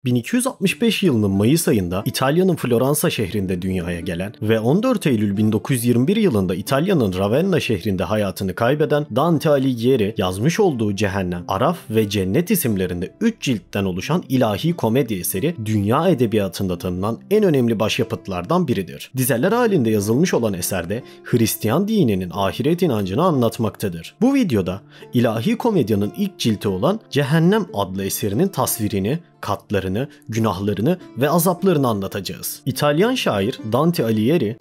1265 yılının Mayıs ayında İtalya'nın Floransa şehrinde dünyaya gelen ve 14 Eylül 1921 yılında İtalya'nın Ravenna şehrinde hayatını kaybeden Dante Alighieri yazmış olduğu Cehennem, Araf ve Cennet isimlerinde 3 ciltten oluşan ilahi komedi eseri dünya edebiyatında tanınan en önemli başyapıtlardan biridir. Dizeler halinde yazılmış olan eserde Hristiyan dininin ahiret inancını anlatmaktadır. Bu videoda ilahi komedyanın ilk cilti olan Cehennem adlı eserinin tasvirini, katlarını, günahlarını ve azaplarını anlatacağız. İtalyan şair Dante Alighieri...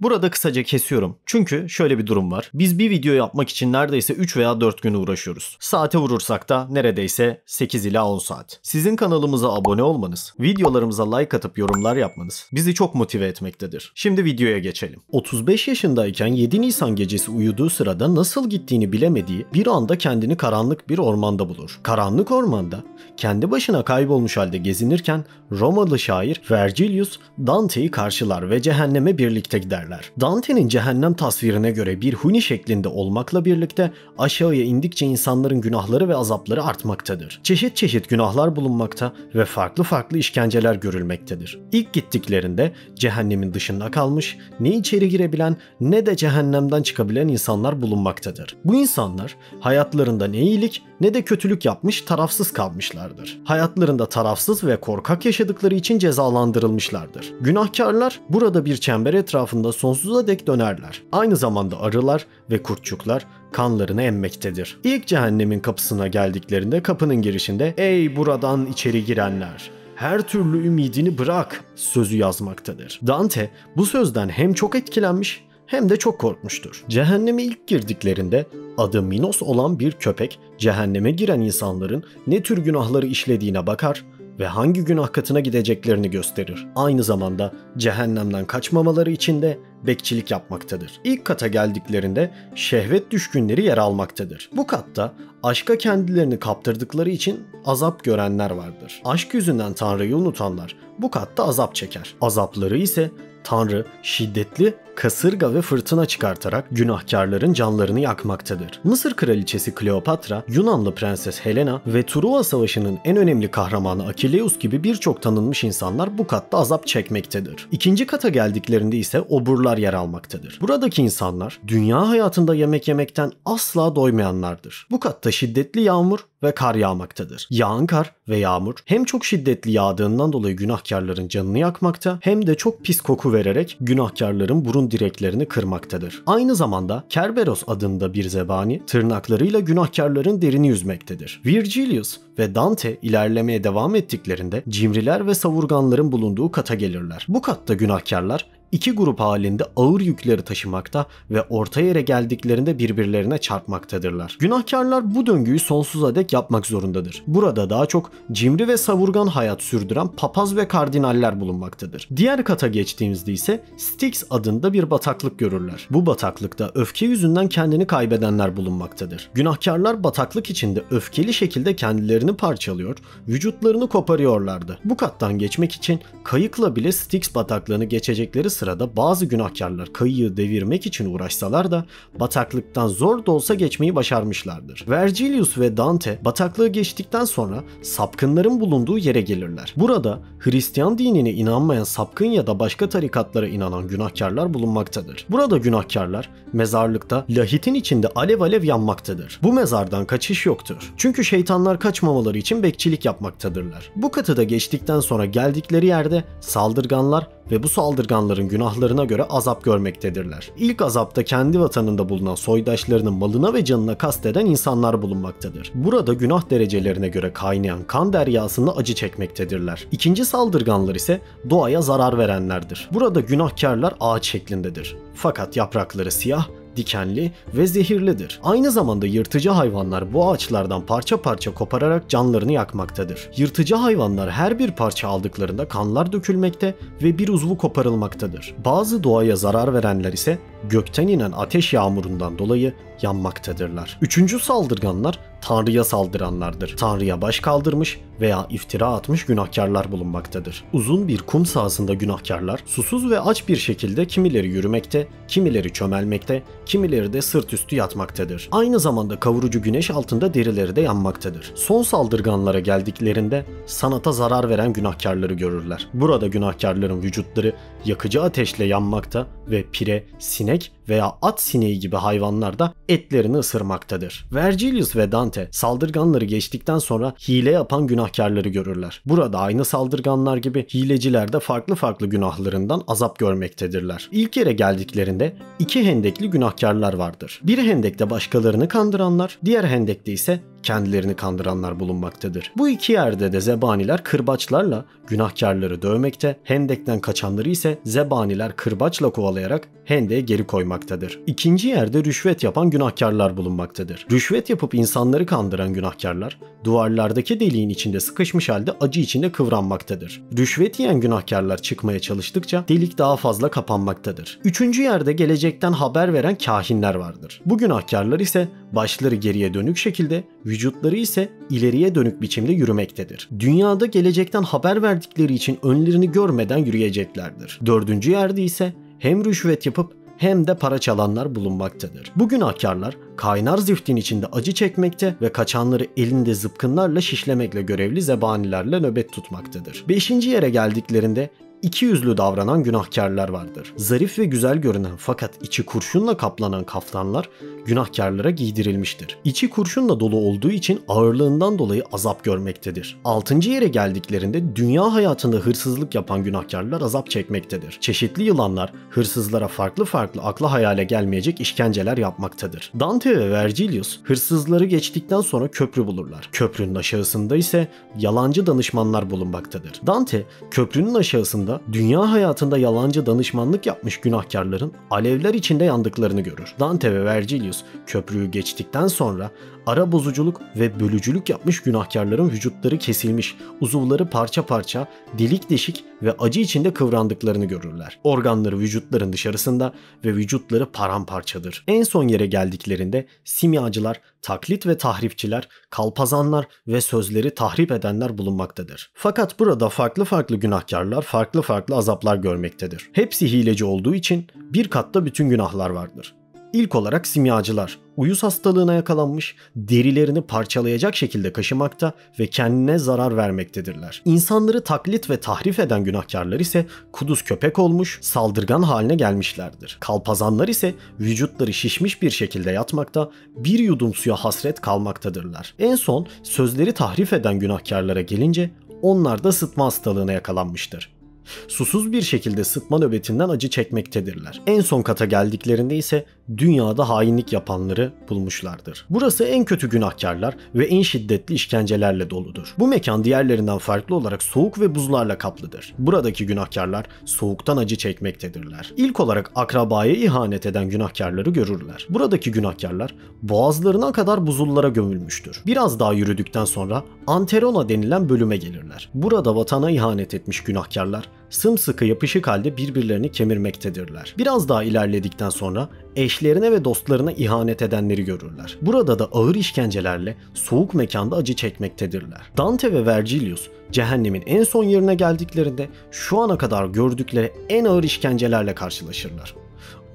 Burada kısaca kesiyorum. Çünkü şöyle bir durum var. Biz bir video yapmak için neredeyse 3 veya 4 gün uğraşıyoruz. Saate vurursak da neredeyse 8 ila 10 saat. Sizin kanalımıza abone olmanız, videolarımıza like atıp yorumlar yapmanız bizi çok motive etmektedir. Şimdi videoya geçelim. 35 yaşındayken 7 Nisan gecesi uyuduğu sırada nasıl gittiğini bilemediği bir anda kendini karanlık bir ormanda bulur. Karanlık ormanda kendi başına kaybolmuş halde gezinirken Romalı şair Vergilius Dante'yi karşılar ve cehenneme birlikte giderler. Dante'nin cehennem tasvirine göre bir huni şeklinde olmakla birlikte aşağıya indikçe insanların günahları ve azapları artmaktadır. Çeşit çeşit günahlar bulunmakta ve farklı farklı işkenceler görülmektedir. İlk gittiklerinde cehennemin dışında kalmış, ne içeri girebilen ne de cehennemden çıkabilen insanlar bulunmaktadır. Bu insanlar hayatlarında ne iyilik ne de kötülük yapmış, tarafsız kalmışlardır. Hayatlarında tarafsız ve korkak yaşadıkları için cezalandırılmışlardır. Günahkarlar burada bir çember etrafında sonsuza dek dönerler. Aynı zamanda arılar ve kurtçuklar kanlarını emmektedir. İlk cehennemin kapısına geldiklerinde kapının girişinde "Ey buradan içeri girenler! Her türlü ümidini bırak" sözü yazmaktadır. Dante bu sözden hem çok etkilenmiş hem de çok korkmuştur. Cehenneme ilk girdiklerinde adı Minos olan bir köpek cehenneme giren insanların ne tür günahları işlediğine bakar ve hangi günah katına gideceklerini gösterir. Aynı zamanda cehennemden kaçmamaları için de bekçilik yapmaktadır. İlk kata geldiklerinde şehvet düşkünleri yer almaktadır. Bu katta aşka kendilerini kaptırdıkları için azap görenler vardır. Aşk yüzünden Tanrı'yı unutanlar bu katta azap çeker. Azapları ise Tanrı şiddetli kasırga ve fırtına çıkartarak günahkarların canlarını yakmaktadır. Mısır kraliçesi Kleopatra, Yunanlı prenses Helena ve Truva Savaşı'nın en önemli kahramanı Akileus gibi birçok tanınmış insanlar bu katta azap çekmektedir. İkinci kata geldiklerinde ise oburlar yer almaktadır. Buradaki insanlar dünya hayatında yemek yemekten asla doymayanlardır. Bu katta şiddetli yağmur ve kar yağmaktadır. Yağan kar ve yağmur hem çok şiddetli yağdığından dolayı günahkarların canını yakmakta hem de çok pis koku vererek günahkarların burun direklerini kırmaktadır. Aynı zamanda Kerberos adında bir zebani tırnaklarıyla günahkarların derini yüzmektedir. Virgilius ve Dante ilerlemeye devam ettiklerinde cimriler ve savurganların bulunduğu kata gelirler. Bu katta günahkarlar İki grup halinde ağır yükleri taşımakta ve orta yere geldiklerinde birbirlerine çarpmaktadırlar. Günahkarlar bu döngüyü sonsuza dek yapmak zorundadır. Burada daha çok cimri ve savurgan hayat sürdüren papaz ve kardinaller bulunmaktadır. Diğer kata geçtiğimizde ise Styx adında bir bataklık görürler. Bu bataklıkta öfke yüzünden kendini kaybedenler bulunmaktadır. Günahkarlar bataklık içinde öfkeli şekilde kendilerini parçalıyor, vücutlarını koparıyorlardı. Bu kattan geçmek için kayıkla bile Styx bataklığını geçecekleri sırada bazı günahkarlar kayığı devirmek için uğraşsalar da bataklıktan zor da olsa geçmeyi başarmışlardır. Vergilius ve Dante bataklığı geçtikten sonra sapkınların bulunduğu yere gelirler. Burada Hristiyan dinine inanmayan sapkın ya da başka tarikatlara inanan günahkarlar bulunmaktadır. Burada günahkarlar mezarlıkta lahitin içinde alev alev yanmaktadır. Bu mezardan kaçış yoktur. Çünkü şeytanlar kaçmamaları için bekçilik yapmaktadırlar. Bu katı da geçtikten sonra geldikleri yerde saldırganlar ve bu saldırganların günahlarına göre azap görmektedirler. İlk azapta kendi vatanında bulunan soydaşlarının malına ve canına kasteden insanlar bulunmaktadır. Burada günah derecelerine göre kaynayan kan deryasında acı çekmektedirler. İkinci saldırganlar ise doğaya zarar verenlerdir. Burada günahkarlar ağaç şeklindedir. Fakat yaprakları siyah, dikenli ve zehirlidir. Aynı zamanda yırtıcı hayvanlar bu ağaçlardan parça parça kopararak canlarını yakmaktadır. Yırtıcı hayvanlar her bir parça aldıklarında kanlar dökülmekte ve bir uzvu koparılmaktadır. Bazı doğaya zarar verenler ise gökten inen ateş yağmurundan dolayı yanmaktadırlar. Üçüncü saldırganlar Tanrı'ya saldıranlardır. Tanrı'ya baş kaldırmış veya iftira atmış günahkarlar bulunmaktadır. Uzun bir kum sahasında günahkarlar susuz ve aç bir şekilde kimileri yürümekte, kimileri çömelmekte, kimileri de sırt üstü yatmaktadır. Aynı zamanda kavurucu güneş altında derileri de yanmaktadır. Son saldırganlara geldiklerinde sanata zarar veren günahkarları görürler. Burada günahkarların vücutları yakıcı ateşle yanmakta ve pire, sinek veya at sineği gibi hayvanlar da etlerini ısırmaktadır. Vergilius ve Dante saldırganları geçtikten sonra hile yapan günahkarları görürler. Burada aynı saldırganlar gibi hileciler de farklı günahlarından azap görmektedirler. İlk yere geldiklerinde iki hendekli günahkarlar vardır. Bir hendekte başkalarını kandıranlar, diğer hendekte ise kendilerini kandıranlar bulunmaktadır. Bu iki yerde de zebaniler kırbaçlarla günahkarları dövmekte, hendekten kaçanları ise zebaniler kırbaçla kovalayarak hendeğe geri koymaktadır. İkinci yerde rüşvet yapan günahkarlar bulunmaktadır. Rüşvet yapıp insanları kandıran günahkarlar duvarlardaki deliğin içinde sıkışmış halde acı içinde kıvranmaktadır. Rüşvet yiyen günahkarlar çıkmaya çalıştıkça delik daha fazla kapanmaktadır. Üçüncü yerde gelecekten haber veren kahinler vardır. Bu günahkarlar ise başları geriye dönük şekilde, vücutları ise ileriye dönük biçimde yürümektedir. Dünyada gelecekten haber verdikleri için önlerini görmeden yürüyeceklerdir. Dördüncü yerde ise hem rüşvet yapıp hem de para çalanlar bulunmaktadır. Bu günahkarlar kaynar ziftin içinde acı çekmekte ve kaçanları elinde zıpkınlarla şişlemekle görevli zebanilerle nöbet tutmaktadır. Beşinci yere geldiklerinde İki yüzlü davranan günahkarlar vardır. Zarif ve güzel görünen fakat içi kurşunla kaplanan kaftanlar günahkarlara giydirilmiştir. İçi kurşunla dolu olduğu için ağırlığından dolayı azap görmektedir. Altıncı yere geldiklerinde dünya hayatında hırsızlık yapan günahkarlar azap çekmektedir. Çeşitli yılanlar hırsızlara farklı akla hayale gelmeyecek işkenceler yapmaktadır. Dante ve Vergilius hırsızları geçtikten sonra köprü bulurlar. Köprünün aşağısında ise yalancı danışmanlar bulunmaktadır. Dante köprünün aşağısında dünya hayatında yalancı danışmanlık yapmış günahkarların alevler içinde yandıklarını görür. Dante ve Vergilius köprüyü geçtikten sonra ara bozuculuk ve bölücülük yapmış günahkarların vücutları kesilmiş, uzuvları parça parça, delik deşik ve acı içinde kıvrandıklarını görürler. Organları vücutların dışarısında ve vücutları paramparçadır. En son yere geldiklerinde simyacılar, taklit ve tahrifçiler, kalpazanlar ve sözleri tahrip edenler bulunmaktadır. Fakat burada farklı günahkarlar farklı azaplar görmektedir. Hepsi hileci olduğu için bir katta bütün günahlar vardır. İlk olarak simyacılar uyuz hastalığına yakalanmış, derilerini parçalayacak şekilde kaşımakta ve kendine zarar vermektedirler. İnsanları taklit ve tahrif eden günahkarlar ise kuduz köpek olmuş, saldırgan haline gelmişlerdir. Kalpazanlar ise vücutları şişmiş bir şekilde yatmakta, bir yudum suya hasret kalmaktadırlar. En son sözleri tahrif eden günahkarlara gelince onlar da sıtma hastalığına yakalanmıştır. Susuz bir şekilde sıtma nöbetinden acı çekmektedirler. En son kata geldiklerinde ise dünyada hainlik yapanları bulmuşlardır. Burası en kötü günahkarlar ve en şiddetli işkencelerle doludur. Bu mekan diğerlerinden farklı olarak soğuk ve buzlarla kaplıdır. Buradaki günahkarlar soğuktan acı çekmektedirler. İlk olarak akrabaya ihanet eden günahkarları görürler. Buradaki günahkarlar boğazlarına kadar buzullara gömülmüştür. Biraz daha yürüdükten sonra Anterona denilen bölüme gelirler. Burada vatana ihanet etmiş günahkarlar sımsıkı yapışık halde birbirlerini kemirmektedirler. Biraz daha ilerledikten sonra eşlerine ve dostlarına ihanet edenleri görürler. Burada da ağır işkencelerle soğuk mekanda acı çekmektedirler. Dante ve Vergilius cehennemin en son yerine geldiklerinde şu ana kadar gördükleri en ağır işkencelerle karşılaşırlar.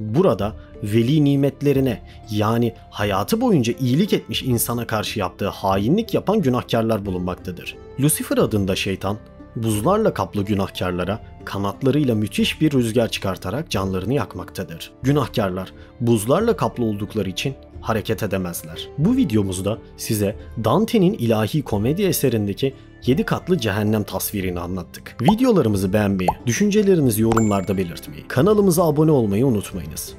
Burada veli nimetlerine yani hayatı boyunca iyilik etmiş insana karşı yaptığı hainlik yapan günahkarlar bulunmaktadır. Lucifer adında şeytan buzlarla kaplı günahkarlara kanatlarıyla müthiş bir rüzgar çıkartarak canlarını yakmaktadır. Günahkarlar buzlarla kaplı oldukları için hareket edemezler. Bu videomuzda size Dante'nin ilahi komedi eserindeki 7 katlı cehennem tasvirini anlattık. Videolarımızı beğenmeyi, düşüncelerinizi yorumlarda belirtmeyi, kanalımıza abone olmayı unutmayınız.